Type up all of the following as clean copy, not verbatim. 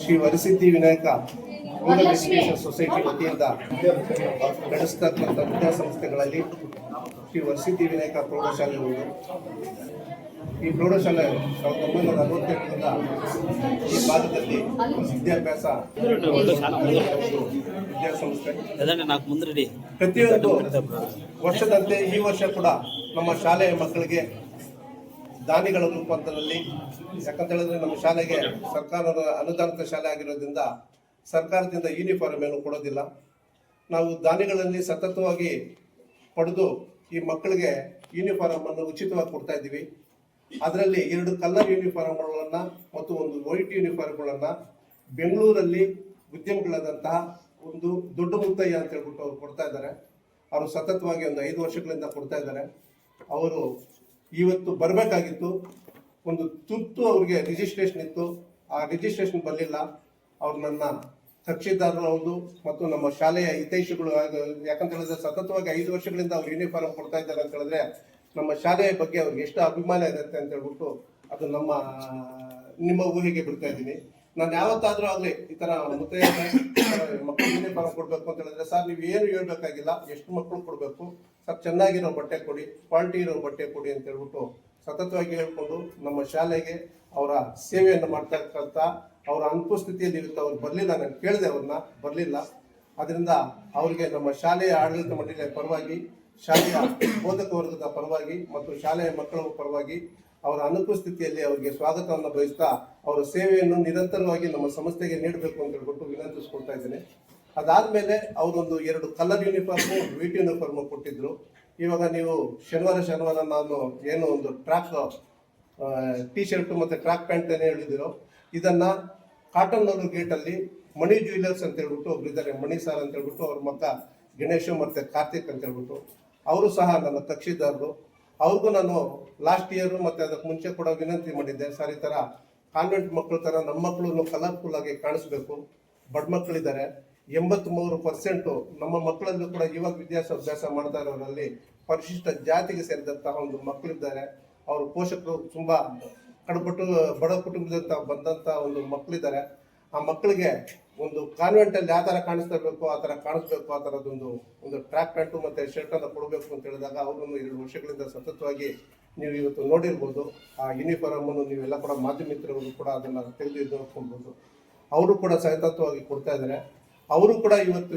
Shri Varasiddhi Vinayaka rural education society ವತಿಯಿಂದ ನಡೆಸತಕ್ಕಂಥ ವಿದ್ಯಾಸಂಸ್ಥೆಗಳಲ್ಲಿ ಶ್ರೀ ವರಸಿದ್ಧಿ ವಿನಾಯಕ ಪ್ರೌಢಶಾಲೆ ಒಂದು. ಈ ಪ್ರೌಢಶಾಲೆ 1948ರಿಂದ ಈ ಭಾಗದಲ್ಲಿ ವಿದ್ಯಾಭ್ಯಾಸ ವಿದ್ಯಾಸಂಸ್ಥೆ. ಪ್ರತಿಯೊಂದು ವರ್ಷದಂತೆ ಈ ವರ್ಷ ಕೂಡ ನಮ್ಮ ಶಾಲೆಯ ಮಕ್ಕಳಿಗೆ ದಾನಿಗಳ ರೂಪಾಂತರದಲ್ಲಿ, ಯಾಕಂತ ಹೇಳಿದ್ರೆ ನಮ್ಮ ಶಾಲೆಗೆ ಸರ್ಕಾರದ ಅನುದಾನಿತ ಶಾಲೆ ಆಗಿರೋದ್ರಿಂದ ಸರ್ಕಾರದಿಂದ ಯೂನಿಫಾರ್ಮ್ ಏನು ಕೊಡೋದಿಲ್ಲ. ನಾವು ದಾನಿಗಳಲ್ಲಿ ಸತತವಾಗಿ ಪಡೆದು ಈ ಮಕ್ಕಳಿಗೆ ಯೂನಿಫಾರ್ಮ್ ಅನ್ನು ಉಚಿತವಾಗಿ ಕೊಡ್ತಾ ಇದ್ದೀವಿ. ಅದರಲ್ಲಿ 2 ಕಲರ್ ಯೂನಿಫಾರ್ಮ್ಗಳನ್ನು ಮತ್ತು 1 ವೈಟ್ ಯೂನಿಫಾರ್ಮ್ಗಳನ್ನು ಬೆಂಗಳೂರಲ್ಲಿ ಉದ್ಯಮಿಗಳಾದಂತಹ ಒಂದು ದೊಡ್ಡ ಮುತ್ತಯ್ಯ ಅಂತ ಹೇಳ್ಬಿಟ್ಟು ಅವ್ರು ಕೊಡ್ತಾ ಇದ್ದಾರೆ. ಅವರು ಸತತವಾಗಿ ಒಂದು 5 ವರ್ಷಗಳಿಂದ ಕೊಡ್ತಾ ಇದ್ದಾರೆ. ಅವರು ಇವತ್ತು ಬರಬೇಕಾಗಿತ್ತು, ಒಂದು ತುರ್ತು ಅವ್ರಿಗೆ ರಿಜಿಸ್ಟ್ರೇಷನ್ ಇತ್ತು, ಆ ರಿಜಿಸ್ಟ್ರೇಷನ್ ಬರಲಿಲ್ಲ. ಅವ್ರು ನನ್ನ ಕಕ್ಷಿದಾರರು ಹೌದು ಮತ್ತು ನಮ್ಮ ಶಾಲೆಯ ಹಿತೈಷಿಗಳು. ಯಾಕಂತ ಹೇಳಿದ್ರೆ ಸತತವಾಗಿ 5 ವರ್ಷಗಳಿಂದ ಅವ್ರು ಯೂನಿಫಾರ್ಮ್ ಕೊಡ್ತಾ ಇದ್ದಾರೆ ಅಂತ ಹೇಳಿದ್ರೆ ನಮ್ಮ ಶಾಲೆಯ ಬಗ್ಗೆ ಅವ್ರಿಗೆ ಎಷ್ಟು ಅಭಿಮಾನ ಇರುತ್ತೆ ಅಂತ ಹೇಳ್ಬಿಟ್ಟು ಅದು ನಿಮ್ಮ ಊರಿಗೆ ಬಿಡ್ತಾ ಇದ್ದೀನಿ. ನಾನು ಯಾವತ್ತಾದ್ರೂ ಆಗಲಿ ಈ ಥರ ಮುತ್ತೈಯ ಮಕ್ಕಳು ಯೂನಿಫಾರ್ಮ್ ಕೊಡಬೇಕು ಅಂತ ಹೇಳಿದ್ರೆ, ಸರ್ ನೀವು ಏನು ಹೇಳ್ಬೇಕಾಗಿಲ್ಲ, ಎಷ್ಟು ಮಕ್ಕಳು ಕೊಡಬೇಕು, ಸ್ವಲ್ಪ ಚೆನ್ನಾಗಿರೋ ಬಟ್ಟೆ ಕೊಡಿ, ಕ್ವಾಲಿಟಿ ಇರೋ ಬಟ್ಟೆ ಕೊಡಿ ಅಂತ ಹೇಳ್ಬಿಟ್ಟು ಸತತವಾಗಿ ಹೇಳ್ಕೊಂಡು ನಮ್ಮ ಶಾಲೆಗೆ ಅವರ ಸೇವೆಯನ್ನು ಮಾಡ್ತಾ ಇರ್ತಕ್ಕಂಥ ಅವರ ಅನುಪಸ್ಥಿತಿಯಲ್ಲಿ ಇವತ್ತು ಅವ್ರು ಬರಲಿಲ್ಲ. ನಾನು ಕೇಳಿದೆ, ಅವ್ರನ್ನ ಬರಲಿಲ್ಲ. ಅದರಿಂದ ಅವರಿಗೆ ನಮ್ಮ ಶಾಲೆಯ ಆಡಳಿತ ಮಂಡಳಿಯ ಪರವಾಗಿ, ಶಾಲೆಯ ಬೋಧಕ ವರ್ಗದ ಪರವಾಗಿ ಮತ್ತು ಶಾಲೆಯ ಮಕ್ಕಳ ಪರವಾಗಿ ಅವರ ಅನುಪಸ್ಥಿತಿಯಲ್ಲಿ ಅವರಿಗೆ ಸ್ವಾಗತವನ್ನು ಬಯಸ್ತಾ ಅವರ ಸೇವೆಯನ್ನು ನಿರಂತರವಾಗಿ ನಮ್ಮ ಸಂಸ್ಥೆಗೆ ನೀಡಬೇಕು ಅಂತ ಹೇಳ್ಬಿಟ್ಟು ವಿನಂತಿಸ್ಕೊಳ್ತಾ ಇದ್ದೇನೆ. ಅದಾದಮೇಲೆ ಅವರೊಂದು 2 ಕಲರ್ ಯೂನಿಫಾರ್ಮು, ವೈಟ್ ಯೂನಿಫಾರ್ಮು ಕೊಟ್ಟಿದ್ರು. ಇವಾಗ ನೀವು ಶನಿವಾರ ನಾನು ಏನು ಒಂದು ಟ್ರ್ಯಾಕ್ ಟಿ ಶರ್ಟ್ ಮತ್ತು ಟ್ರ್ಯಾಕ್ ಪ್ಯಾಂಟ್ ಏನೇ ಹೇಳಿದಿರೋ, ಇದನ್ನು ಕಾಟನ್ನೂರು ಗೇಟಲ್ಲಿ ಮಣಿ ಜ್ಯುವೆಲರ್ಸ್ ಅಂತ ಹೇಳ್ಬಿಟ್ಟು ಒಬ್ರು ಇದ್ದಾರೆ, ಮಣಿ ಸಾರ್ ಅಂತ ಹೇಳ್ಬಿಟ್ಟು, ಅವ್ರ ಮಕ್ಕ ಗಣೇಶ್ ಮತ್ತು ಕಾರ್ತಿಕ್ ಅಂತ ಹೇಳ್ಬಿಟ್ಟು, ಅವರು ಸಹ ನನ್ನ ಕಕ್ಷಿದಾರರು. ಅವ್ರಿಗೂ ನಾನು ಲಾಸ್ಟ್ ಇಯರು ಮತ್ತು ಅದಕ್ಕೆ ಮುಂಚೆ ಕೂಡ ವಿನಂತಿ ಮಾಡಿದ್ದೆ, ಸರ್ ಈ ಥರ ಕಾನ್ವೆಂಟ್ ಮಕ್ಕಳ ಥರ ನಮ್ಮ ಮಕ್ಕಳನ್ನು ಕಲರ್ಫುಲ್ ಆಗಿ ಕಾಣಿಸ್ಬೇಕು. ಬಡ ಮಕ್ಕಳಿದ್ದಾರೆ, 83% ನಮ್ಮ ಮಕ್ಕಳಲ್ಲೂ ಕೂಡ ಇವಾಗ ವಿದ್ಯಾಭ್ಯಾಸ ಮಾಡ್ತಾ ಇರೋರಲ್ಲಿ ಪರಿಶಿಷ್ಟ ಜಾತಿಗೆ ಸೇರಿದಂತಹ ಒಂದು ಮಕ್ಕಳಿದ್ದಾರೆ. ಅವ್ರ ಪೋಷಕರು ತುಂಬ ಕಡಪಟ್ಟು ಬಡ ಕುಟುಂಬದಿಂದ ಬಂದಂಥ ಒಂದು ಮಕ್ಕಳಿದ್ದಾರೆ. ಆ ಮಕ್ಕಳಿಗೆ ಒಂದು ಕಾನ್ವೆಂಟಲ್ಲಿ ಯಾವ ಥರ ಕಾಣಿಸ್ತಿರ್ಬೇಕು ಆ ಥರ ಕಾಣಿಸ್ಬೇಕು, ಆ ಥರದೊಂದು ಟ್ರ್ಯಾಕ್ ಪ್ಯಾಂಟು ಮತ್ತು ಶರ್ಟನ್ನು ಕೊಡಬೇಕು ಅಂತ ಹೇಳಿದಾಗ ಅವರನ್ನು 2 ವರ್ಷಗಳಿಂದ ಸತತವಾಗಿ ನೀವು ಇವತ್ತು ನೋಡಿರ್ಬೋದು. ಆ ಯೂನಿಫಾರ್ಮನ್ನು ನೀವೆಲ್ಲ ಕೂಡ ಮಾಧ್ಯಮಿತ್ರರು ಕೂಡ ಅದನ್ನು ತೆಗೆದು ನೋಡ್ಕೊಳ್ಬೋದು. ಅವರು ಕೂಡ ಸತತವಾಗಿ ಕೊಡ್ತಾ ಇದ್ದಾರೆ. ಅವರು ಕೂಡ ಇವತ್ತು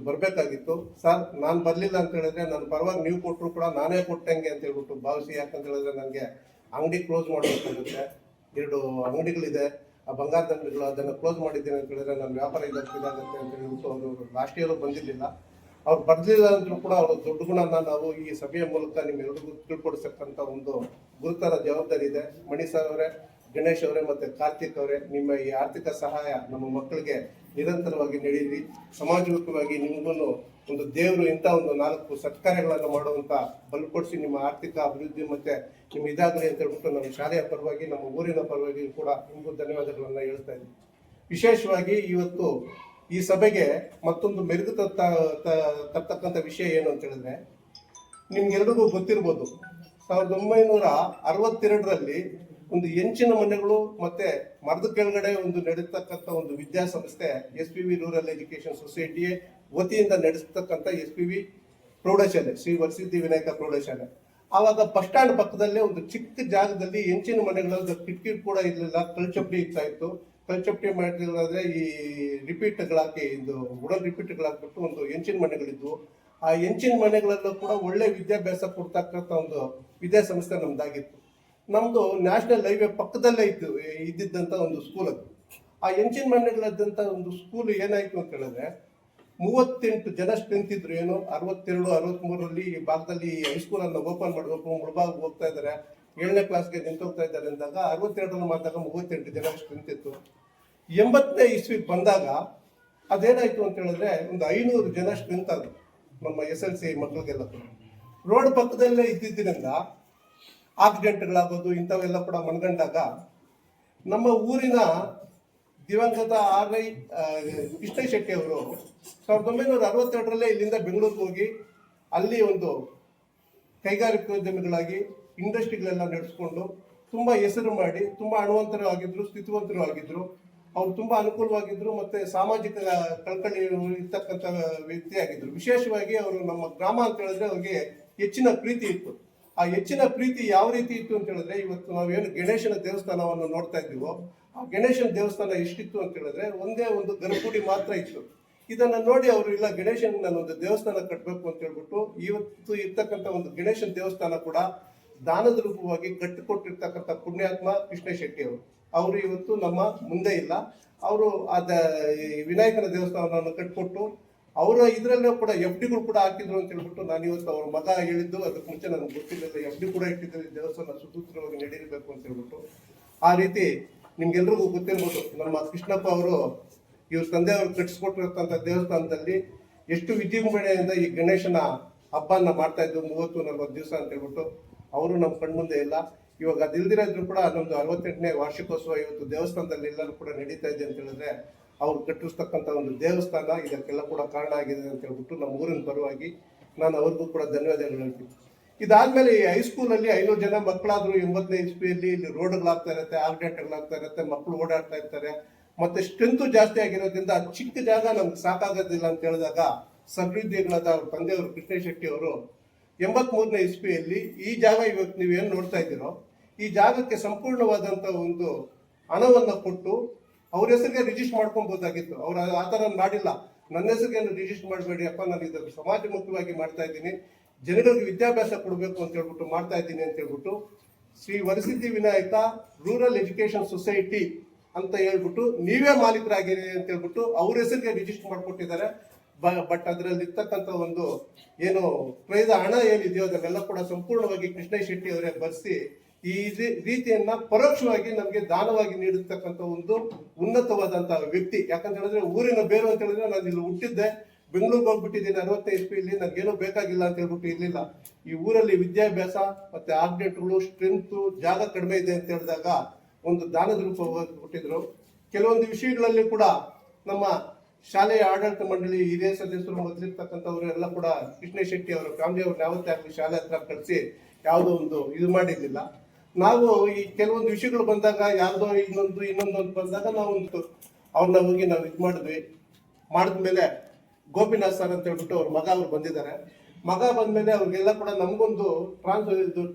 ಬರಬೇಕಾಗಿತ್ತು. ಸರ್ ನಾನು ಬರಲಿಲ್ಲ ಅಂತ ಹೇಳಿದ್ರೆ ನನ್ನ ಪರವಾಗಿ ನೀವು ಕೊಟ್ಟರು ಕೂಡ ನಾನೇ ಕೊಟ್ಟಂಗೆ ಅಂತ ಹೇಳ್ಬಿಟ್ಟು ಭಾವಿಸಿ. ಯಾಕಂತ ಹೇಳಿದ್ರೆ ನನಗೆ ಅಂಗಡಿ ಕ್ಲೋಸ್ ಮಾಡಬೇಕಾಗುತ್ತೆ. 2 ಅಂಗಡಿಗಳಿದೆ, ಆ ಬಂಗಾರದ ಅಂಗಡಿಗಳು, ಅದನ್ನು ಕ್ಲೋಸ್ ಮಾಡಿದ್ದೀನಿ ಅಂತ ಹೇಳಿದ್ರೆ ನನ್ನ ವ್ಯಾಪಾರ ಇದಾಗುತ್ತೆ ಅಂತ ಹೇಳ್ಬಿಟ್ಟು ಅವರು ಲಾಸ್ಟ್ ಇಯರು ಬಂದಿರಲಿಲ್ಲ. ಅವ್ರು ಬರಲಿಲ್ಲ ಅಂದ್ರೂ ಕೂಡ ಅವರ ದೊಡ್ಡ ಗುಣನ ನಾವು ಈ ಸಭೆಯ ಮೂಲಕ ನಿಮ್ಮೆಲ್ಲರಿಗೂ ತಿಳ್ಕೊಡಿಸಕ್ಕಂಥ ಒಂದು ಗುರುತರ ಜವಾಬ್ದಾರಿ ಇದೆ. ಮಣಿ ಸರ್ ಅವರೇ, ಗಣೇಶ್ ಅವರೇ ಮತ್ತು ಕಾರ್ತಿಕ್ ಅವರೇ, ನಿಮ್ಮ ಈ ಆರ್ಥಿಕ ಸಹಾಯ ನಮ್ಮ ಮಕ್ಕಳಿಗೆ ನಿರಂತರವಾಗಿ ನೀಡಿದ್ರಿ. ಸಮಾಜಮುಖವಾಗಿ ನಿಮಗೂ ಒಂದು ದೇವರು ಇಂಥ ಒಂದು 4 ಸತ್ಕಾರ್ಯಗಳನ್ನು ಮಾಡುವಂಥ ಬಲಪಡಿಸಿ ನಿಮ್ಮ ಆರ್ಥಿಕ ಅಭಿವೃದ್ಧಿ ಮತ್ತು ನಿಮ್ಮ ಇದಾಗಲಿ ಅಂತ ಹೇಳ್ಬಿಟ್ಟು ನಮ್ಮ ಶಾಲೆಯ ಪರವಾಗಿ, ನಮ್ಮ ಊರಿನ ಪರವಾಗಿ ಕೂಡ ನಿಮಗೂ ಧನ್ಯವಾದಗಳನ್ನು ಹೇಳ್ತಾ ಇದ್ದೀನಿ. ವಿಶೇಷವಾಗಿ ಇವತ್ತು ಈ ಸಭೆಗೆ ಮತ್ತೊಂದು ಮೆರುಗು ತರ್ತಕ್ಕಂಥ ವಿಷಯ ಏನು ಅಂತ ಹೇಳಿದ್ರೆ, ನಿಮ್ಗೆಲ್ರಿಗೂ ಗೊತ್ತಿರ್ಬೋದು, 1962ರಲ್ಲಿ ಒಂದು ಹೆಂಚಿನ ಮನೆಗಳು ಮತ್ತೆ ಮರದ ಕೆಳಗಡೆ ಒಂದು ನಡೆಸ್ತಕ್ಕಂಥ ಒಂದು ವಿದ್ಯಾಸಂಸ್ಥೆ SPV ರೂರಲ್ ಎಜುಕೇಶನ್ ಸೊಸೈಟಿ ವತಿಯಿಂದ ನಡೆಸ್ತಕ್ಕಂಥ SPV ಪ್ರೌಢಶಾಲೆ, ಶ್ರೀ ವರಸಿದ್ಧಿ ವಿನಾಯಕ ಪ್ರೌಢಶಾಲೆ. ಆವಾಗ ಬಸ್ ಸ್ಟ್ಯಾಂಡ್ ಪಕ್ಕದಲ್ಲೇ ಒಂದು ಚಿಕ್ಕ ಜಾಗದಲ್ಲಿ ಹೆಂಚಿನ ಮನೆಗಳಲ್ಲಿ ಕಿಟಕಿ ಕೂಡ ಇರಲಿಲ್ಲ, ಕಲ್ಚಪ್ಡಿ ಇರ್ತಾ ಇತ್ತು. ಕಲ್ಚಪ್ಡಿ ಮಾಡಿದ್ರೆ ಈ ರಿಪೀಟ್ಗಳಾಕಿ, ಇದು ವುಡನ್ ರಿಪೀಟ್ಗಳಾಕ್ಬಿಟ್ಟು ಒಂದು ಹೆಂಚಿನ ಮನೆಗಳಿದ್ವು. ಆ ಹೆಂಚಿನ ಮನೆಗಳಲ್ಲೂ ಕೂಡ ಒಳ್ಳೆ ವಿದ್ಯಾಭ್ಯಾಸ ಕೊಡ್ತಕ್ಕಂಥ ಒಂದು ವಿದ್ಯಾಸಂಸ್ಥೆ ನಮ್ದಾಗಿತ್ತು. ನಮ್ಮದು ನ್ಯಾಷನಲ್ ಹೈವೇ ಪಕ್ಕದಲ್ಲೇ ಇದ್ದಿದ್ದಂಥ ಒಂದು ಸ್ಕೂಲ್ ಅದು. ಆ ಹೆಂಚಿನ ಮನೆಗಳದ್ದಂಥ ಒಂದು ಸ್ಕೂಲ್ ಏನಾಯಿತು ಅಂತ ಹೇಳಿದ್ರೆ, 38 ಜನ ಸ್ಟ್ರೆಂತ್ ಇದ್ರು. ಏನು 62, 63ರಲ್ಲಿ ಈ ಭಾಗದಲ್ಲಿ ಹೈಸ್ಕೂಲನ್ನು ಓಪನ್ ಮಾಡಬೇಕು, ಮುಳಬಾಗ್ ಹೋಗ್ತಾ ಇದ್ದಾರೆ, 7ನೇ ಕ್ಲಾಸ್ಗೆ ನಿಂತೋಗ್ತಾ ಇದ್ದಾರೆ ಅಂದಾಗ 62ರಲ್ಲಿ ಮಾಡಿದಾಗ 38 ಜನ ಸ್ಟ್ರೆಂತ್ ಇತ್ತು. 80ನೇ ಇಸ್ವಿಗೆ ಬಂದಾಗ ಅದೇನಾಯಿತು ಅಂತ ಹೇಳಿದ್ರೆ ಒಂದು 500 ಜನ ಸ್ಟ್ರೆಂತ್ ಆದರು ನಮ್ಮ SLC ಮಕ್ಕಳಿಗೆಲ್ಲ. ರೋಡ್ ಪಕ್ಕದಲ್ಲೇ ಇದ್ದಿದ್ದರಿಂದ ಆಕ್ಸಿಡೆಂಟ್ಗಳಾಗೋದು ಇಂಥವೆಲ್ಲ ಕೂಡ ಮನಗಂಡಾಗ ನಮ್ಮ ಊರಿನ ದಿವಂಗತ RI ಕೃಷ್ಣ ಶೆಟ್ಟಿ ಅವರು 1962ರಲ್ಲೇ ಇಲ್ಲಿಂದ ಬೆಂಗಳೂರಿಗೆ ಹೋಗಿ ಅಲ್ಲಿ ಒಂದು ಕೈಗಾರಿಕೋದ್ಯಮಿಗಳಾಗಿ ಇಂಡಸ್ಟ್ರಿಗಳೆಲ್ಲ ನಡೆಸ್ಕೊಂಡು ತುಂಬ ಹೆಸರು ಮಾಡಿ ತುಂಬ ಹಣವಂತರು ಆಗಿದ್ರು, ಸ್ಥಿತಿವಂತರು ಆಗಿದ್ರು. ಅವ್ರು ತುಂಬಾ ಅನುಕೂಲವಾಗಿದ್ರು, ಮತ್ತೆ ಸಾಮಾಜಿಕ ಕಳಕಳಿ ಇರ್ತಕ್ಕಂಥ ವ್ಯಕ್ತಿಯಾಗಿದ್ರು. ವಿಶೇಷವಾಗಿ ಅವರು ನಮ್ಮ ಗ್ರಾಮ ಅಂತ ಹೇಳಿದ್ರೆ ಅವ್ರಿಗೆ ಹೆಚ್ಚಿನ ಪ್ರೀತಿ ಇತ್ತು. ಆ ಹೆಚ್ಚಿನ ಪ್ರೀತಿ ಯಾವ ರೀತಿ ಇತ್ತು ಅಂತ ಹೇಳಿದ್ರೆ, ಇವತ್ತು ನಾವೇನು ಗಣೇಶನ ದೇವಸ್ಥಾನವನ್ನು ನೋಡ್ತಾ ಇದ್ದೀವೋ, ಆ ಗಣೇಶನ ದೇವಸ್ಥಾನ ಎಷ್ಟಿತ್ತು ಅಂತ ಹೇಳಿದ್ರೆ ಒಂದೇ ಒಂದು ಗರ್ಭಗುಡಿ ಮಾತ್ರ ಇತ್ತು. ಇದನ್ನ ನೋಡಿ ಅವರು ಇಲ್ಲ ಗಣೇಶನ್ ನಾನೊಂದು ದೇವಸ್ಥಾನ ಕಟ್ಟಬೇಕು ಅಂತ ಹೇಳ್ಬಿಟ್ಟು ಇವತ್ತು ಇರ್ತಕ್ಕಂಥ ಒಂದು ಗಣೇಶನ ದೇವಸ್ಥಾನ ಕೂಡ ದಾನದ ರೂಪವಾಗಿ ಕಟ್ಟಿಕೊಟ್ಟಿರ್ತಕ್ಕಂಥ ಪುಣ್ಯಾತ್ಮ ಕೃಷ್ಣ ಶೆಟ್ಟಿ ಅವರು ಇವತ್ತು ನಮ್ಮ ಮುಂದೆ ಇಲ್ಲ. ಅವರು ವಿನಾಯಕನ ದೇವಸ್ಥಾನವನ್ನು ಕಟ್ಟಿಕೊಟ್ಟು ಅವರ ಇದರಲ್ಲೂ ಕೂಡ ಎಫ್ ಡಿಗಳು ಕೂಡ ಹಾಕಿದ್ರು ಅಂತ ಹೇಳ್ಬಿಟ್ಟು ನಾನು ಇವತ್ತು ಅವ್ರ ಮಗ ಹೇಳಿದ್ದು, ಅದಕ್ಕೆ ಮುಂಚೆ ನನಗೆ ಗೊತ್ತಿರಲಿಲ್ಲ, ಎಫ್ ಡಿ ಕೂಡ ಇಟ್ಟಿದ್ದಾರೆ, ದೇವಸ್ಥಾನ ಸುಸೂತ್ರವಾಗಿ ನಡೀಬೇಕು ಅಂತ ಹೇಳ್ಬಿಟ್ಟು. ಆ ರೀತಿ ನಿಮ್ಗೆಲ್ರಿಗೂ ಗೊತ್ತಿರ್ಬೋದು, ನಮ್ಮ ಕೃಷ್ಣಪ್ಪ ಅವರು ಇವ್ರ ತಂದೆಯವರು ಕಟ್ಟಿಸ್ಕೊಟ್ಟಿರ್ತಕ್ಕಂಥ ದೇವಸ್ಥಾನದಲ್ಲಿ ಎಷ್ಟು ವಿಜೃಂಭಣೆಯಿಂದ ಈ ಗಣೇಶನ ಹಬ್ಬನ ಮಾಡ್ತಾ ಇದ್ದು 30-40 ದಿವಸ ಅಂತ ಹೇಳ್ಬಿಟ್ಟು. ಅವರು ನಮ್ಮ ಕಣ್ಮುಂದೆ ಇಲ್ಲ. ಇವಾಗ ಅದಿಲ್ದಿರೋದ್ರು ಕೂಡ ನಮ್ದು 68ನೇ ವಾರ್ಷಿಕೋತ್ಸವ ಇವತ್ತು ದೇವಸ್ಥಾನದಲ್ಲಿ ಎಲ್ಲರೂ ಕೂಡ ನಡೀತಾ ಇದೆ ಅಂತ ಹೇಳಿದ್ರೆ ಅವ್ರು ಕಟ್ಟಿಸ್ತಕ್ಕಂಥ ಒಂದು ದೇವಸ್ಥಾನ ಇದಕ್ಕೆಲ್ಲ ಕೂಡ ಕಾರಣ ಆಗಿದೆ ಅಂತ ಹೇಳ್ಬಿಟ್ಟು ನಮ್ಮ ಊರಿನ ಪರವಾಗಿ ನಾನು ಅವ್ರಿಗೂ ಕೂಡ ಧನ್ಯವಾದಗಳು ಹೇಳ್ತೀನಿ. ಇದಾದ್ಮೇಲೆ ಈ ಹೈಸ್ಕೂಲಲ್ಲಿ 500 ಜನ ಮಕ್ಕಳಾದ್ರು 80ನೇ ಇಸ್ವಿಯಲ್ಲಿ ಇಲ್ಲಿ ರೋಡ್ಗಳಾಗ್ತಾ ಇರುತ್ತೆ, ಆಕ್ಸಿಡೆಂಟ್ಗಳಾಗ್ತಾ ಇರುತ್ತೆ, ಮಕ್ಕಳು ಓಡಾಡ್ತಾ ಇರ್ತಾರೆ, ಮತ್ತೆ ಸ್ಟ್ರೆಂತ್ ಜಾಸ್ತಿ ಆಗಿರೋದ್ರಿಂದ ಚಿಕ್ಕ ಜಾಗ ನಮ್ಗೆ ಸಾಕಾಗೋದಿಲ್ಲ ಅಂತ ಹೇಳಿದಾಗ ಸಹೃದಯಿಗಳಾದ ಅವ್ರ ತಂದೆಯವರು ಕೃಷ್ಣ ಶೆಟ್ಟಿ ಅವರು 83ನೇ ಇಸ್ವಿಯಲ್ಲಿ ಈ ಜಾಗ ಇವತ್ತು ನೀವೇನು ನೋಡ್ತಾ ಇದ್ದೀರೋ ಈ ಜಾಗಕ್ಕೆ ಸಂಪೂರ್ಣವಾದಂಥ ಒಂದು ಹಣವನ್ನು ಕೊಟ್ಟು ಅವ್ರ ಹೆಸರಿಗೆ ರಿಜಿಸ್ಟರ್ ಮಾಡ್ಕೊಬೋದಾಗಿತ್ತು. ಅವ್ರು ಆ ಥರ ಮಾಡಿಲ್ಲ. ನನ್ನ ಹೆಸರಿಗೆ ರಿಜಿಸ್ಟರ್ ಮಾಡಬೇಡಿ ಅಪ್ಪ, ನಾನು ಇದನ್ನು ಸಮಾಜಮುಖವಾಗಿ ಮಾಡ್ತಾ ಇದ್ದೀನಿ, ಜನಗಳಿಗೆ ವಿದ್ಯಾಭ್ಯಾಸ ಕೊಡಬೇಕು ಅಂತ ಹೇಳ್ಬಿಟ್ಟು ಮಾಡ್ತಾ ಇದ್ದೀನಿ ಅಂತ ಹೇಳ್ಬಿಟ್ಟು Shri Varasiddhi Vinayaka rural education society ಅಂತ ಹೇಳ್ಬಿಟ್ಟು ನೀವೇ ಮಾಲೀಕರಾಗಿರಿ ಅಂತ ಹೇಳ್ಬಿಟ್ಟು ಅವ್ರ ಹೆಸರಿಗೆ ರಿಜಿಸ್ಟರ್ ಮಾಡಿಕೊಟ್ಟಿದ್ದಾರೆ. ಬಟ್ ಅದರಲ್ಲಿ ಇರ್ತಕ್ಕಂಥ ಒಂದು ಏನು ಪ್ರೈದ ಹಣ ಏನಿದೆಯೋ ಅದನ್ನೆಲ್ಲ ಕೂಡ ಸಂಪೂರ್ಣವಾಗಿ ಕೃಷ್ಣ ಶೆಟ್ಟಿ ಅವರೇ ಬರೆಸಿ ಈ ರೀತಿಯನ್ನ ಪರೋಕ್ಷವಾಗಿ ನಮಗೆ ದಾನವಾಗಿ ನೀಡಿರ್ತಕ್ಕಂಥ ಒಂದು ಉನ್ನತವಾದಂತಹ ವ್ಯಕ್ತಿ. ಯಾಕಂತ ಹೇಳಿದ್ರೆ ಊರಿನ ಬೇರು ಅಂತ ಹೇಳಿದ್ರೆ ನಾನು ಇಲ್ಲಿ ಹುಟ್ಟಿದ್ದೆ, ಬೆಂಗಳೂರಿಗೆ ಹೋಗ್ಬಿಟ್ಟಿದ್ದೀನಿ 60ನೇ ಇಸ್ವಿಯಲ್ಲಿ, ನನಗೇನೋ ಬೇಕಾಗಿಲ್ಲ ಅಂತ ಹೇಳ್ಬಿಟ್ಟು ಇರ್ಲಿಲ್ಲ. ಈ ಊರಲ್ಲಿ ವಿದ್ಯಾಭ್ಯಾಸ ಮತ್ತೆ ಆರ್ಡಿನೆಟ್ಗಳು ಸ್ಟ್ರೆಂತ್ ಜಾಗ ಕಡಿಮೆ ಇದೆ ಅಂತ ಹೇಳಿದಾಗ ಒಂದು ದಾನದ ರೂಪವಾಗಿ ಕೊಟ್ಟಿದ್ರು. ಕೆಲವೊಂದು ವಿಷಯಗಳಲ್ಲಿ ಕೂಡ ನಮ್ಮ ಶಾಲೆಯ ಆಡಳಿತ ಮಂಡಳಿ ಹಿರಿಯ ಸದಸ್ಯರು ಮೊದಲಿರ್ತಕ್ಕಂಥವ್ರು ಎಲ್ಲ ಕೂಡ ಕೃಷ್ಣ ಶೆಟ್ಟಿ ಅವರ ಫ್ಯಾಮಿಲಿ ಅವ್ರನ್ನ ಯಾವತ್ತೇ ಆಗಲಿ ಶಾಲೆ ಹತ್ರ ಕಳಿಸಿ ಯಾವುದೋ ಒಂದು ಇದು ಮಾಡಿರ್ಲಿಲ್ಲ. ನಾವು ಈ ಕೆಲವೊಂದು ವಿಷಯಗಳು ಬಂದಾಗ ಯಾವುದೋ ಇನ್ನೊಂದು ಬಂದಾಗ ನಾವೊಂದು ಅವ್ರನ್ನ ಹೋಗಿ ನಾವು ಇದು ಮಾಡಿದ್ಮೇಲೆ ಗೋಪಿನಾಥ್ ಸರ್ ಅಂತ ಹೇಳ್ಬಿಟ್ಟು ಅವ್ರ ಮಗ ಅವ್ರು ಬಂದಿದ್ದಾರೆ. ಮಗ ಬಂದ್ಮೇಲೆ ಅವ್ರಿಗೆಲ್ಲ ಕೂಡ ನಮಗೊಂದು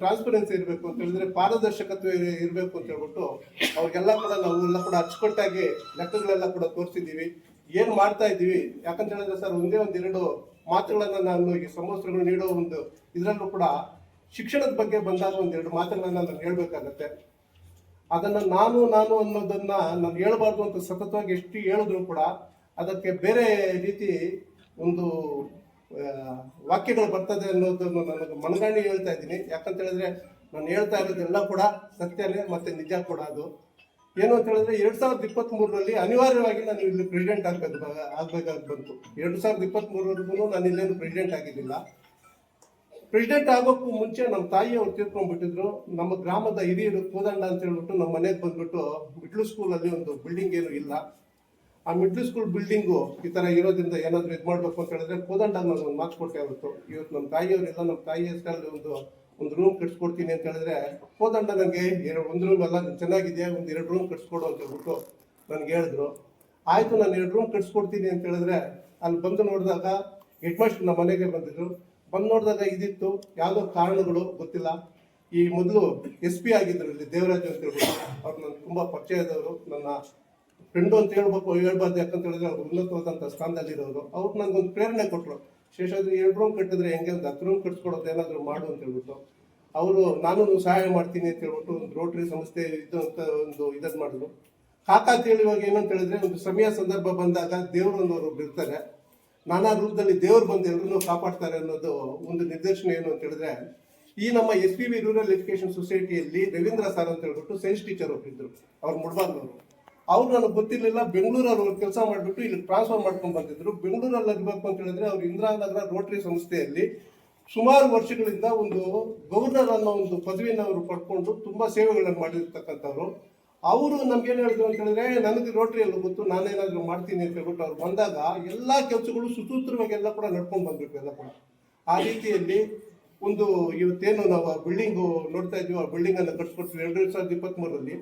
ಟ್ರಾನ್ಸ್ಪರೆನ್ಸಿ ಇರಬೇಕು ಅಂತ ಹೇಳಿದ್ರೆ ಪಾರದರ್ಶಕತ್ವ ಇರಬೇಕು ಅಂತ ಹೇಳ್ಬಿಟ್ಟು ಅವ್ರಿಗೆಲ್ಲ ಕೂಡ ನಾವೆಲ್ಲ ಕೂಡ ಅಚ್ಚುಕಟ್ಟಾಗಿ ಲೆಕ್ಕಗಳೆಲ್ಲ ಕೂಡ ತೋರಿಸಿದ್ದೀವಿ, ಏನ್ ಮಾಡ್ತಾ ಇದ್ದೀವಿ. ಯಾಕಂತ ಹೇಳಿದ್ರೆ ಸರ್ ಒಂದೇ 1-2 ಮಾತುಗಳನ್ನ ನಾನು ಈ ಸಂವತ್ಸರಗಳು ನೀಡೋ ಒಂದು ಇದರಲ್ಲೂ ಕೂಡ ಶಿಕ್ಷಣದ ಬಗ್ಗೆ ಬಂದಾಗ 1-2 ಮಾತುಗಳನ್ನ ನಾನು ಹೇಳ್ಬೇಕಾಗತ್ತೆ. ಅದನ್ನ ನಾನು ಅನ್ನೋದನ್ನ ನಾನು ಹೇಳ್ಬಾರ್ದು ಅಂತ ಸತತವಾಗಿ ಎಷ್ಟು ಹೇಳಿದ್ರು ಕೂಡ ಅದಕ್ಕೆ ಬೇರೆ ರೀತಿ ಒಂದು ವಾಕ್ಯಗಳು ಬರ್ತದೆ ಅನ್ನೋದನ್ನು ನನಗೆ ಮನಗಂಡು ಹೇಳ್ತಾ ಇದ್ದೀನಿ. ಯಾಕಂತ ಹೇಳಿದ್ರೆ ನಾನು ಹೇಳ್ತಾ ಇರೋದೆಲ್ಲ ಕೂಡ ಸತ್ಯನೇ ಮತ್ತೆ ನಿಜ ಕೂಡ. ಅದು ಏನು ಅಂತ ಹೇಳಿದ್ರೆ 2023ರಲ್ಲಿ ಅನಿವಾರ್ಯವಾಗಿ ನಾನು ಇಲ್ಲಿ ಪ್ರೆಸಿಡೆಂಟ್ ಆಗ್ಬೇಕಾಗಿ ಬಂತು. 2023ವರೆಗೂ ನಾನು ಇಲ್ಲೇನು ಪ್ರೆಸಿಡೆಂಟ್ ಆಗಿದ್ದಿಲ್ಲ. ಪ್ರೆಸಿಡೆಂಟ್ ಆಗೋಕ್ಕೂ ಮುಂಚೆ ನಮ್ಮ ತಾಯಿಯವರು ತೀರ್ಕೊಂಡ್ಬಿಟ್ಟಿದ್ರು. ನಮ್ಮ ಗ್ರಾಮದ ಹಿರಿಯರು ಕೋದಂಡ ಅಂತ ಹೇಳ್ಬಿಟ್ಟು ನಮ್ಮ ಮನೆಗೆ ಬಂದ್ಬಿಟ್ಟು ಮಿಡ್ಲ್ ಸ್ಕೂಲಲ್ಲಿ ಒಂದು ಬಿಲ್ಡಿಂಗ್ ಏನು ಇಲ್ಲ, ಆ ಮಿಡ್ಲ್ ಸ್ಕೂಲ್ ಬಿಲ್ಡಿಂಗು ಈ ಥರ ಇರೋದ್ರಿಂದ ಏನಾದರೂ ಇದು ಮಾಡಬೇಕು ಅಂತ ಹೇಳಿದ್ರೆ ಕೋದಂಡ ನಾನು ಒಂದು ಮಾತು ಕೊಟ್ಟೆ ಅವತ್ತು. ಇವತ್ತು ನಮ್ಮ ತಾಯಿಯವರೆಲ್ಲ ನಮ್ಮ ತಾಯಿ ಹೆಸರಲ್ಲಿ ಒಂದು ರೂಮ್ ಕಟ್ಸ್ಕೊಡ್ತೀನಿ ಅಂತ ಹೇಳಿದ್ರೆ ಕೋದಂಡ ನನಗೆ 1 ರೂಮ್ ಎಲ್ಲ ಚೆನ್ನಾಗಿದೆ, 1-2 ರೂಮ್ ಕಟ್ಸ್ಕೊಡು ಅಂತ ಹೇಳ್ಬಿಟ್ಟು ನನಗೆ ಹೇಳಿದ್ರು. ಆಯಿತು, ನಾನು 2 ರೂಮ್ ಕಟ್ಸ್ಕೊಡ್ತೀನಿ ಅಂತ ಹೇಳಿದ್ರೆ ಅಲ್ಲಿ ಬಂದು ನೋಡಿದಾಗ ಹೆಡ್ ಮಾಸ್ಟರ್ ನಮ್ಮ ಮನೆಗೆ ಬಂದಿದ್ರು. ಬಂದು ನೋಡಿದಾಗ ಇದಿತ್ತು, ಯಾವುದೋ ಕಾರಣಗಳು ಗೊತ್ತಿಲ್ಲ. ಈ ಮೊದಲು SP ಆಗಿದ್ರು ಇಲ್ಲಿ ದೇವರಾಜ್ ಅಂತ ಹೇಳ್ಬಿಟ್ಟು, ಅವ್ರು ನನ್ನ ತುಂಬ ಪರಿಚಯದವರು, ನನ್ನ ಫ್ರೆಂಡು ಅಂತ ಹೇಳ್ಬಾರ್ದು. ಯಾಕಂತ ಹೇಳಿದ್ರೆ ಅವ್ರು ಉನ್ನತವಾದಂಥ ಸ್ಥಾನದಲ್ಲಿರೋರು. ಅವ್ರು ನನಗೊಂದು ಪ್ರೇರಣೆ ಕೊಟ್ಟರು, ಶೇಷಾದ್ರಿ 2 ರೂಮ್ ಕಟ್ಟಿದ್ರೆ ಹೆಂಗೆ, ಒಂದು 10 ರೂಮ್ ಕಟ್ಸ್ಕೊಡೋದು ಏನಾದರೂ ಮಾಡು ಅಂತ ಹೇಳ್ಬಿಟ್ಟು ಅವರು ನಾನು ಸಹಾಯ ಮಾಡ್ತೀನಿ ಅಂತ ಹೇಳ್ಬಿಟ್ಟು ಒಂದು ರೋಟರಿ ಸಂಸ್ಥೆ ಇದು ಅಂತ ಒಂದು ಇದನ್ನು ಮಾಡಿದ್ರು. ಕಾಕಾತಿಯಲ್ಲಿ ಇವಾಗ ಏನಂತ ಹೇಳಿದ್ರೆ ಒಂದು ಸಮಯ ಸಂದರ್ಭ ಬಂದಾಗ ದೇವರು ಅನ್ನೋರು ಬಿಡ್ತಾರೆ, ನಾನಾ ರೂಪದಲ್ಲಿ ದೇವರು ಬಂದು ಎಲ್ಲರೂ ಕಾಪಾಡ್ತಾರೆ ಅನ್ನೋದು ಒಂದು ನಿದರ್ಶನ. ಏನು ಅಂತ ಹೇಳಿದ್ರೆ ಈ ನಮ್ಮ SPB ರೂರಲ್ ಎಜುಕೇಶನ್ ಸೊಸೈಟಿಯಲ್ಲಿ ರವೀಂದ್ರ ಸರ್ ಅಂತ ಹೇಳ್ಬಿಟ್ಟು ಸೈನ್ಸ್ ಟೀಚರ್ ಒಬ್ಬಿದ್ರು, ಅವ್ರು ಮುಡ್ಬಾರ್ದವರು. ಅವ್ರು ನನಗೆ ಗೊತ್ತಿರಲಿಲ್ಲ, ಬೆಂಗಳೂರಲ್ಲಿ ಕೆಲಸ ಮಾಡಿಬಿಟ್ಟು ಇಲ್ಲಿ ಟ್ರಾನ್ಸ್ಫರ್ ಮಾಡ್ಕೊಂಡು ಬಂದಿದ್ರು. ಬೆಂಗಳೂರಲ್ಲಿ ಇರಬೇಕು ಅಂತ ಹೇಳಿದ್ರೆ ಅವ್ರು ಇಂದಿರಾನಗರ ರೋಟರಿ ಸಂಸ್ಥೆಯಲ್ಲಿ ಸುಮಾರು ವರ್ಷಗಳಿಂದ ಒಂದು ಗವರ್ನರ್ ಅನ್ನೋ ಒಂದು ಪದವಿಯನ್ನು ಅವರು ಪಡ್ಕೊಂಡು ತುಂಬ ಸೇವೆಗಳನ್ನು ಮಾಡಿರ್ತಕ್ಕಂಥವ್ರು. ಅವರು ನಮ್ಗೇನು ಹೇಳಿದ್ರು ಅಂತ ಹೇಳಿದ್ರೆ ನನಗೆ ರೋಟರಿಯಲ್ಲಿ ಗೊತ್ತು, ನಾನೇನಾದರೂ ಮಾಡ್ತೀನಿ ಅಂತ ಹೇಳ್ಬಿಟ್ಟು ಅವ್ರು ಬಂದಾಗ ಎಲ್ಲ ಕೆಲಸಗಳು ಸುಸೂತ್ರವಾಗಿ ಎಲ್ಲ ಕೂಡ ನಡ್ಕೊಂಡು ಬಂದ್ಬೇಕು ಎಲ್ಲ ಕೂಡ. ಆ ರೀತಿಯಲ್ಲಿ ಒಂದು ಇವತ್ತೇನು ನಾವು ಆ ಬಿಲ್ಡಿಂಗು ನೋಡ್ತಾ ಇದ್ವಿ, ಆ ಬಿಲ್ಡಿಂಗನ್ನು ಕಟ್ಸ್ಕೊಡ್ತೀವಿ 2023ರಲ್ಲಿ.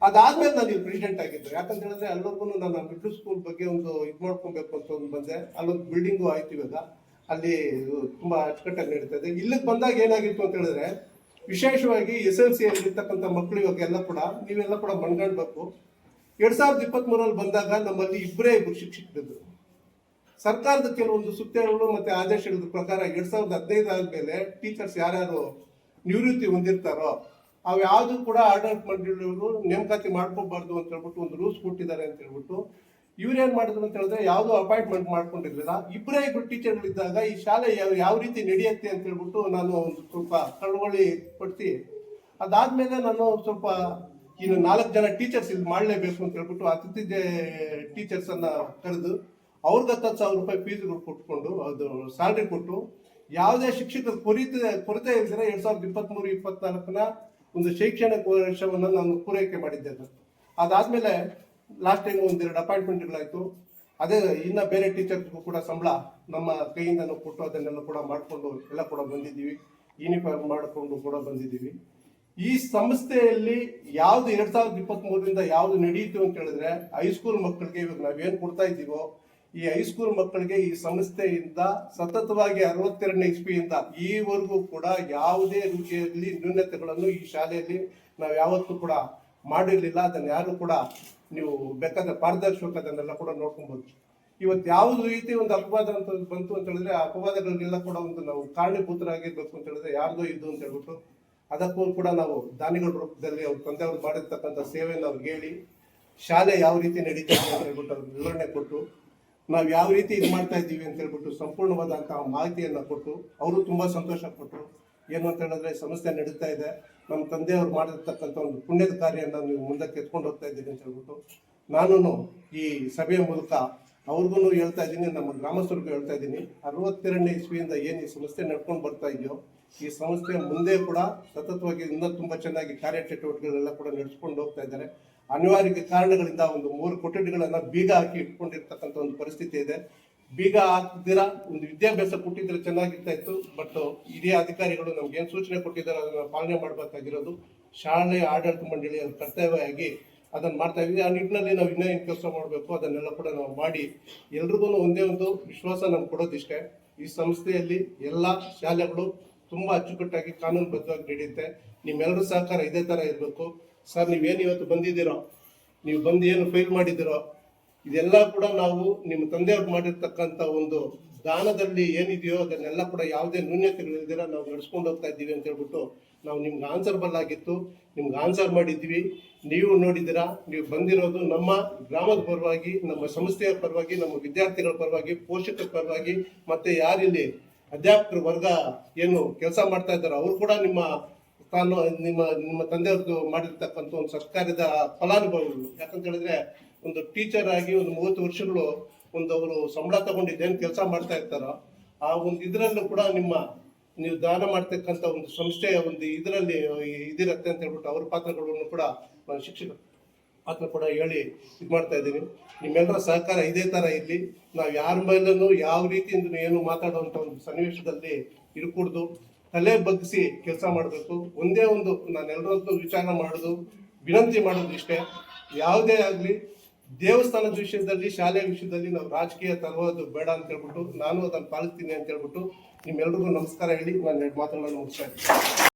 ಅದಾದ್ಮೇಲೆ ನಾನು ಇಲ್ಲಿ ಪ್ರೆಸಿಡೆಂಟ್ ಆಗಿದ್ದೆ. ಯಾಕಂತ ಹೇಳಿದ್ರೆ ಅಲ್ಲವರೆಗೂ ನಾನು ಮಿಡ್ಲ್ ಸ್ಕೂಲ್ ಬಗ್ಗೆ ಒಂದು ಇದು ಮಾಡ್ಕೊಬೇಕು ಅಂತ ಒಂದು ಬಂದೆ. ಅಲ್ಲೊಂದು ಬಿಲ್ಡಿಂಗು ಆಯ್ತು, ಇವಾಗ ಅಲ್ಲಿ ತುಂಬಾ ಅಚ್ಚುಕಟ್ಟಾಗಿ ನಡೀತಾ ಇದೆ. ಇಲ್ಲಿಗೆ ಬಂದಾಗ ಏನಾಗಿತ್ತು ಅಂತ ಹೇಳಿದ್ರೆ, ವಿಶೇಷವಾಗಿ SLC ಇರ್ತಕ್ಕಂಥ ಮಕ್ಕಳು ಇವಾಗ ಎಲ್ಲ ಕೂಡ ನೀವೆಲ್ಲ ಕೂಡ ಮನ್ಗಣ್ಬೇಕು. 2023 ಬಂದಾಗ ನಮ್ಮಲ್ಲಿ ಇಬ್ಬರು ಶಿಕ್ಷಕರಿದ್ರು. ಸರ್ಕಾರದ ಕೆಲವೊಂದು ಸುತ್ತೋಲೆಗಳು ಮತ್ತೆ ಆದೇಶಗಳ ಪ್ರಕಾರ 2015 ಆದ್ಮೇಲೆ ಟೀಚರ್ಸ್ ಯಾರ್ಯಾರು ನಿವೃತ್ತಿ ಹೊಂದಿರ್ತಾರೋ ಅವು ಯಾವುದು ಕೂಡ ಆಡಳಿತ ಮಂಡಳಿಯವರು ನೇಮಕಾತಿ ಮಾಡ್ಕೋಬಾರ್ದು ಅಂತ ಹೇಳ್ಬಿಟ್ಟು ಒಂದು ರೂಲ್ಸ್ ಕೊಟ್ಟಿದ್ದಾರೆ ಅಂತ ಹೇಳ್ಬಿಟ್ಟು ಇವ್ರೇನ್ ಮಾಡಿದ್ರು ಅಂತ ಹೇಳಿದ್ರೆ ಯಾವುದು ಅಪಾಯಿಂಟ್ಮೆಂಟ್ ಮಾಡ್ಕೊಂಡಿರ್ಲಿಲ್ಲ. ಇಬ್ಬರು ಟೀಚರ್ಗಳಿದ್ದಾಗ ಈ ಶಾಲೆ ಯಾವ ರೀತಿ ನಡೆಯುತ್ತೆ ಅಂತ ಹೇಳ್ಬಿಟ್ಟು ನಾನು ಒಂದು ಸ್ವಲ್ಪ ಕಳವಳಿ ಪಡಿಸಿ, ಅದಾದ್ಮೇಲೆ ನಾನು ಸ್ವಲ್ಪ ಇನ್ನು 4 ಜನ ಟೀಚರ್ಸ್ ಇಲ್ಲಿ ಮಾಡಲೇಬೇಕು ಅಂತ ಹೇಳ್ಬಿಟ್ಟು ಅತಿಥಿ ಟೀಚರ್ಸ್ ಅನ್ನ ಕರೆದು ಅವ್ರಿಗೆ 10,000 ರೂಪಾಯಿ ಫೀಸ್ಗಳು ಕೊಟ್ಕೊಂಡು ಅದು ಸ್ಯಾಲ್ರಿ ಕೊಟ್ಟು ಯಾವುದೇ ಶಿಕ್ಷಕರ ಕೊರತೆ ಇಲ್ದಿರ 2023-24 ಒಂದು ಶೈಕ್ಷಣಿಕ ವರ್ಷವನ್ನು ನಾನು ಪೂರೈಕೆ ಮಾಡಿದ್ದೆ. ಅದಾದ್ಮೇಲೆ ಲಾಸ್ಟ್ ಟೈಮ್ ಒಂದೆರಡು ಅಪಾಯಿಂಟ್ಮೆಂಟ್ಗಳಾಯ್ತು. ಅದೇ ಇನ್ನ ಬೇರೆ ಟೀಚರ್ಸ್ಗೂ ಕೂಡ ಸಂಬಳ ನಮ್ಮ ಕೈಯಿಂದ ನಾವು ಕೊಟ್ಟು ಅದನ್ನೆಲ್ಲ ಕೂಡ ಮಾಡಿಕೊಂಡು ಎಲ್ಲ ಕೂಡ ಬಂದಿದ್ದೀವಿ. ಯೂನಿಫಾರ್ಮ್ ಮಾಡಿಕೊಂಡು ಕೂಡ ಬಂದಿದ್ದೀವಿ. ಈ ಸಂಸ್ಥೆಯಲ್ಲಿ ಯಾವ್ದು 2023 ಯಾವ್ದು ನಡೆಯಿತು ಅಂತ ಹೇಳಿದ್ರೆ, ಹೈಸ್ಕೂಲ್ ಮಕ್ಕಳಿಗೆ ಇವಾಗ ನಾವೇನ್ ಕೊಡ್ತಾ ಇದ್ದೀವೋ ಈ ಹೈಸ್ಕೂಲ್ ಮಕ್ಕಳಿಗೆ ಈ ಸಂಸ್ಥೆಯಿಂದ ಸತತವಾಗಿ 62ನೇ ಇಸ್ವಿಯಿಂದ ಈವರೆಗೂ ಕೂಡ ಯಾವುದೇ ರೀತಿಯಲ್ಲಿ ನ್ಯೂನತೆಗಳನ್ನು ಈ ಶಾಲೆಯಲ್ಲಿ ನಾವು ಯಾವತ್ತೂ ಕೂಡ ಮಾಡಿರ್ಲಿಲ್ಲ. ಅದನ್ನ ಯಾರು ಕೂಡ ನೀವು ಬೇಕಾದ್ರೆ ಪಾರದರ್ಶಕದನ್ನೆಲ್ಲ ಕೂಡ ನೋಡ್ಕೊಬಹುದು. ಇವತ್ತು ಯಾವ್ದು ರೀತಿ ಒಂದು ಅಪವಾದ ಅಂತ ಬಂತು ಅಂತ ಹೇಳಿದ್ರೆ ಆ ಅಪವಾದಗಳಿಗೆಲ್ಲ ಕೂಡ ಒಂದು ನಾವು ಕಾರಣೀಭೂತರಾಗಿರ್ಬೇಕು ಅಂತ ಹೇಳಿದ್ರೆ ಯಾರ್ದೋ ಇದು ಅಂತ ಹೇಳ್ಬಿಟ್ಟು ಅದಕ್ಕೂ ಕೂಡ ನಾವು ದಾನಿಗಳ ರೂಪದಲ್ಲಿ ಅವ್ರ ತಂದೆಯವರು ಮಾಡಿರ್ತಕ್ಕಂಥ ಸೇವೆಯನ್ನು ಅವ್ರಿಗೆ ಹೇಳಿ ಶಾಲೆ ಯಾವ ರೀತಿ ನಡೀತಾ ಇದೆ ಅಂತ ಹೇಳ್ಬಿಟ್ಟು ಅವ್ರಿಗೆ ವಿವರಣೆ ಕೊಟ್ಟು ನಾವು ಯಾವ ರೀತಿ ಇದು ಮಾಡ್ತಾ ಇದ್ದೀವಿ ಅಂತ ಹೇಳ್ಬಿಟ್ಟು ಸಂಪೂರ್ಣವಾದಂತಹ ಮಾಹಿತಿಯನ್ನು ಕೊಟ್ಟು ಅವರು ತುಂಬಾ ಸಂತೋಷ ಪಟ್ಟರು. ಏನು ಅಂತ ಹೇಳಿದ್ರೆ ಸಂಸ್ಥೆ ನಡೀತಾ ಇದೆ, ನಮ್ಮ ತಂದೆಯವರು ಮಾಡಿರ್ತಕ್ಕಂಥ ಒಂದು ಪುಣ್ಯದ ಕಾರ್ಯನ ನೀವು ಮುಂದಕ್ಕೆ ಎತ್ಕೊಂಡು ಹೋಗ್ತಾ ಇದ್ದೀರಿ ಅಂತ ಹೇಳ್ಬಿಟ್ಟು ನಾನು ಈ ಸಭೆಯ ಮೂಲಕ ಅವ್ರಿಗೂ ಹೇಳ್ತಾ ಇದ್ದೀನಿ, ನಮ್ಮ ಗ್ರಾಮಸ್ಥರಿಗೂ ಹೇಳ್ತಾ ಇದ್ದೀನಿ. 62ನೇ ಇಸ್ವಿಯಿಂದ ಏನು ಈ ಸಂಸ್ಥೆ ನಡ್ಕೊಂಡು ಬರ್ತಾ ಇದೆಯೋ ಈ ಸಂಸ್ಥೆ ಮುಂದೆ ಕೂಡ ಸತತವಾಗಿ ಇನ್ನೂ ತುಂಬಾ ಚೆನ್ನಾಗಿ ಕಾರ್ಯಚಟುವಟಿಕೆಗಳೆಲ್ಲ ಕೂಡ ನಡೆಸ್ಕೊಂಡು ಹೋಗ್ತಾ ಇದ್ದಾರೆ. ಅನಿವಾರ್ಯ ಕಾರಣಗಳಿಂದ ಒಂದು 3 ಕೊಠಡಿಗಳನ್ನ ಬೀಗ ಹಾಕಿ ಇಟ್ಕೊಂಡಿರ್ತಕ್ಕಂಥ ಒಂದು ಪರಿಸ್ಥಿತಿ ಇದೆ. ಬೀಗ ಹಾಕ್ದಿರಾ ಒಂದು ವಿದ್ಯಾಭ್ಯಾಸ ಕೊಟ್ಟಿದ್ರೆ ಚೆನ್ನಾಗಿರ್ತಾ ಇತ್ತು. ಬಟ್ ಹಿರಿಯ ಅಧಿಕಾರಿಗಳು ನಮ್ಗೆ ಏನ್ ಸೂಚನೆ ಕೊಟ್ಟಿದ್ದಾರೆ ಅದನ್ನ ಪಾಲನೆ ಮಾಡಬೇಕಾಗಿರೋದು ಶಾಲೆಯ ಆಡಳಿತ ಮಂಡಳಿಯ ಕರ್ತವ್ಯವಾಗಿ ಅದನ್ನ ಮಾಡ್ತಾ ಇದ್ದೀವಿ. ಆ ನಿಟ್ಟಿನಲ್ಲಿ ನಾವು ಇನ್ನೇನು ಕೆಲಸ ಮಾಡಬೇಕು ಅದನ್ನೆಲ್ಲ ಕೂಡ ನಾವು ಮಾಡಿ ಎಲ್ರಿಗೂ ಒಂದೇ ಒಂದು ವಿಶ್ವಾಸ ನಮ್ಗೆ ಕೊಡೋದಿಷ್ಟೇ, ಈ ಸಂಸ್ಥೆಯಲ್ಲಿ ಎಲ್ಲ ಶಾಲೆಗಳು ತುಂಬಾ ಅಚ್ಚುಕಟ್ಟಾಗಿ ಕಾನೂನುಬದ್ಧವಾಗಿ ನಡೆಯುತ್ತೆ. ನಿಮ್ಮೆಲ್ಲರೂ ಸಹಕಾರ ಇದೇ ತರ ಇರಬೇಕು. ಸರ್, ನೀವೇನು ಇವತ್ತು ಬಂದಿದ್ದೀರೋ, ನೀವು ಬಂದು ಏನು ಫೈಲ್ ಮಾಡಿದ್ದೀರೋ ಇದೆಲ್ಲ ಕೂಡ ನಾವು ನಿಮ್ಮ ತಂದೆಯವ್ರು ಮಾಡಿರ್ತಕ್ಕಂಥ ಒಂದು ದಾನದಲ್ಲಿ ಏನಿದೆಯೋ ಅದನ್ನೆಲ್ಲ ಕೂಡ ಯಾವುದೇ ನ್ಯೂನ್ಯತೆಗಳಿಲ್ದಿರ ನಾವು ನಡ್ಸ್ಕೊಂಡು ಹೋಗ್ತಾ ಇದ್ದೀವಿ ಅಂತ ಹೇಳ್ಬಿಟ್ಟು ನಾವು ನಿಮ್ಗೆ ಆನ್ಸರ್ಬಲ್ ಆಗಿತ್ತು, ನಿಮ್ಗೆ ಆನ್ಸರ್ ಮಾಡಿದ್ದೀವಿ. ನೀವು ನೋಡಿದ್ದೀರಾ, ನೀವು ಬಂದಿರೋದು ನಮ್ಮ ಗ್ರಾಮದ ಪರವಾಗಿ, ನಮ್ಮ ಸಂಸ್ಥೆಯ ಪರವಾಗಿ, ನಮ್ಮ ವಿದ್ಯಾರ್ಥಿಗಳ ಪರವಾಗಿ, ಪೋಷಕರ ಪರವಾಗಿ, ಮತ್ತೆ ಯಾರಿಲ್ಲಿ ಅಧ್ಯಾಪಕರ ವರ್ಗ ಏನು ಕೆಲಸ ಮಾಡ್ತಾ ಇದ್ದಾರೆ ಅವರು ಕೂಡ ನಿಮ್ಮ ನಿಮ್ಮ ತಂದೆಯವ್ರದ್ದು ಮಾಡಿರ್ತಕ್ಕಂಥ ಒಂದು ಸರ್ಕಾರದ ಫಲಾನುಭವಿಗಳು. ಯಾಕಂತ ಹೇಳಿದ್ರೆ ಒಂದು ಟೀಚರ್ ಆಗಿ ಒಂದು 30 ವರ್ಷಗಳು ಒಂದು ಅವರು ಸಂಬಳ ತಗೊಂಡಿದ್ದೇನು ಕೆಲಸ ಮಾಡ್ತಾ ಇರ್ತಾರೋ ಆ ಒಂದು ಇದರಲ್ಲೂ ಕೂಡ ನೀವು ದಾನ ಮಾಡ್ತಕ್ಕಂಥ ಒಂದು ಸಂಸ್ಥೆಯ ಒಂದು ಇದರಲ್ಲಿ ಇದಿರತ್ತೆ ಅಂತ ಹೇಳ್ಬಿಟ್ಟು ಅವ್ರ ಪಾತ್ರಗಳನ್ನು ಕೂಡ ನಾನು ಶಿಕ್ಷಕ ಪಾತ್ರ ಕೂಡ ಹೇಳಿ ಇದು ಮಾಡ್ತಾ ಇದ್ದೀನಿ. ನಿಮ್ಮೆಲ್ಲರ ಸಹಕಾರ ಇದೇ ತರ ಇರಲಿ. ನಾವು ಯಾರ ಮೇಲೂ ಯಾವ ರೀತಿಯಿಂದ ಏನು ಮಾತಾಡುವಂತ ಒಂದು ಸನ್ನಿವೇಶದಲ್ಲಿ ಇರ್ಕೂಡ್ದು, ತಲೆ ಬಗ್ಗಿಸಿ ಕೆಲಸ ಮಾಡಬೇಕು. ಒಂದೇ ಒಂದು ನಾನು ಎಲ್ಲರದ್ದು ವಿಚಾರ ಮಾಡೋದು, ವಿನಂತಿ ಮಾಡೋದು ಇಷ್ಟೇ. ಯಾವುದೇ ಆಗಲಿ ದೇವಸ್ಥಾನದ ವಿಷಯದಲ್ಲಿ, ಶಾಲೆಯ ವಿಷಯದಲ್ಲಿ ನಾವು ರಾಜಕೀಯ ತರುವುದು ಬೇಡ ಅಂತ ಹೇಳ್ಬಿಟ್ಟು ನಾನು ಅದನ್ನು ಪಾಲಿಸ್ತೀನಿ ಅಂತ ಹೇಳ್ಬಿಟ್ಟು ನಿಮ್ಮೆಲ್ರಿಗೂ ನಮಸ್ಕಾರ ಹೇಳಿ ನಾನು 2 ಮಾತುಗಳನ್ನು ಮುಗಿಸ್ತಾ ಇದ್ದೀನಿ.